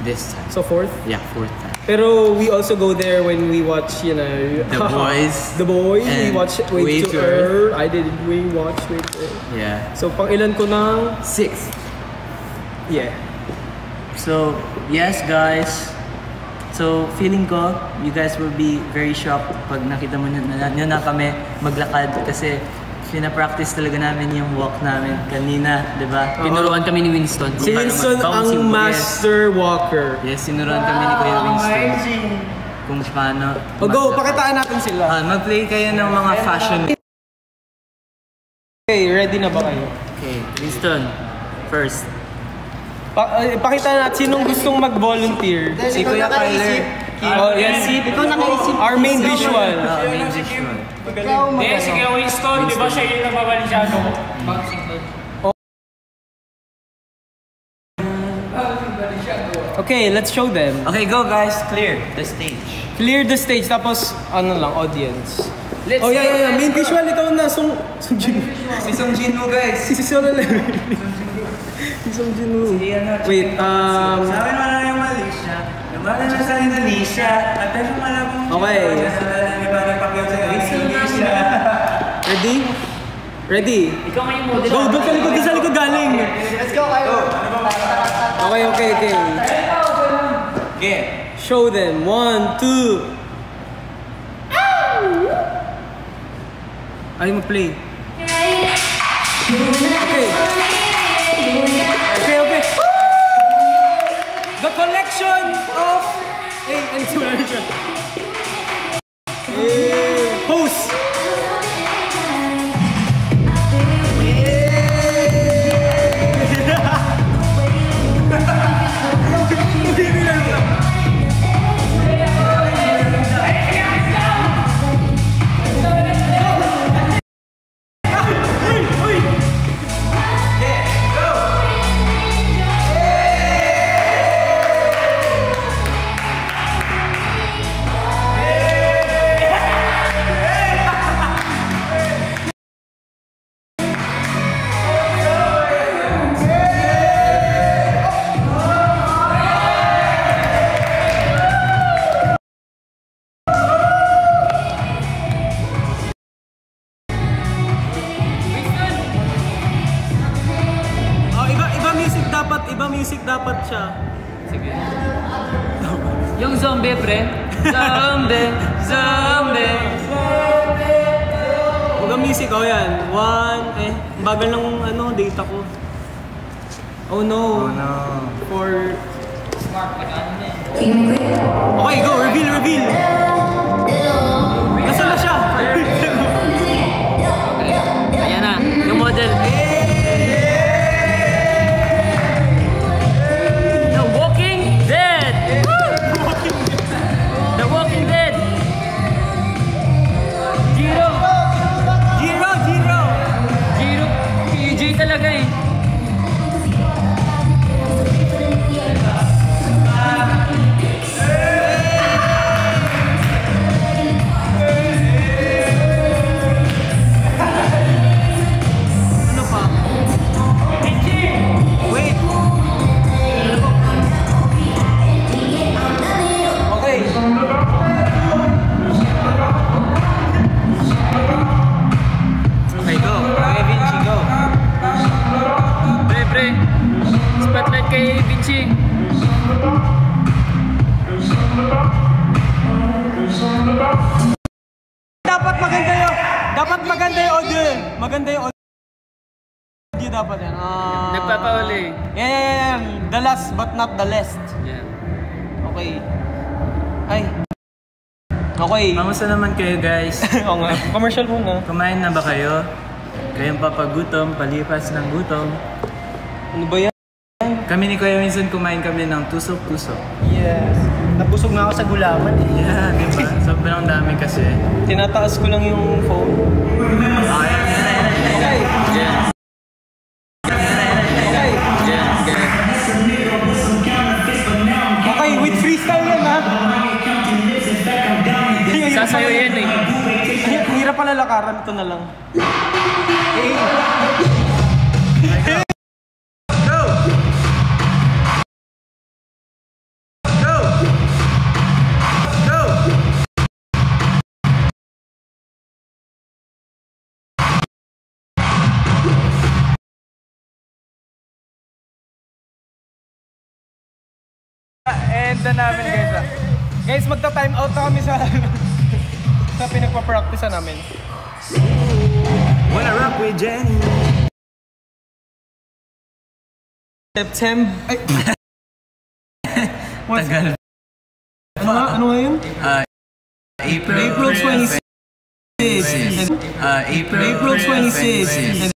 this time. So fourth? Yeah, fourth time. Pero we also go there when we watch, you know, The Boys. The Boys. We watch Wave to Earth. I did. We watch Wave to Earth. Yeah. So pang ilan ko ng? 6th. Yeah. So yes, guys. So feeling ko, you guys will be very shocked pag nakita mo na kami maglakad kasi pina-practice talaga namin yung walk namin kanina, di ba? Tinuruan kami ni Winston. Si Winston ang master walker. Yes, tinuruan kami ni Kuya Winston. Kung paano. O go, pakitaan natin sila. Mag-play kayo ng mga fashion. Okay, ready na ba kayo? Okay, Winston, first. Pakita natin sinong gustong mag-volunteer. Si Kuya Kyler. Oh, yes. Ikaw nakaisip. Our main visual. Main visual. Yes, si Kuya Winston, di ba siya yung nababalisyado? Okay, let's show them. Okay, go guys. Clear the stage. Clear the stage, tapos ano lang, audience. Oh yeah. Main visual, ikaw na. Sung Jin. Si Sung Jinwoo, guys. Si Sung Jinwoo. Wait, Sabi mo lang yung Malaysia. Lumalan siya sa Indonesia. At tayo malabong okay. Ready? Ready? Ikaw nga yung model. Go, doon sa likod galing. Let's go kayo. Okay. Okay. Show them. 1, 2. Ay, mag-play. Okay. The collection of... Pose! Iba music dapat siya. Sige. Yung zombie, pre. Zombie. Huwag ang music, oh yan. 1, bagal ng data ko. Oh no. 4. Okay, go, reveal. Nasaan na siya? Ayan na, yung model. Talaga eh. Ano pa? Wait. Okay. Okay, go. Okay, Vinci, go. Pre. Spotlight kay Vinci. Dapat maganda yung audio. Maganda yung audio dapat yan. Nagpapauli. Yeah. The last but not the least. Yeah. Okay. Ay. Okay. Kamusta naman kayo, guys? Oo nga. Commercial muna. Kumain na ba kayo? Kayong papagutom, palipas ng gutom. Ano ba yan? Kami ni Kuya Winston kumain kami ng tusok-tusok. Yes. Nabusog nga ako sa gulaman eh. Yeah, diba? Sobrang dami kasi. Tinataas ko lang yung phone. Okay. Yeah. Okay, with freestyle yan ha. Sasayo yan eh. Hirap pala lakaran, ito na lang. Tignan namin guys ah. Guys, magta-time out na kami sa sa pinagpa-practice namin. Wanna rock with Jenny. September. Tagal. Ano ngayon? April 26. April 26.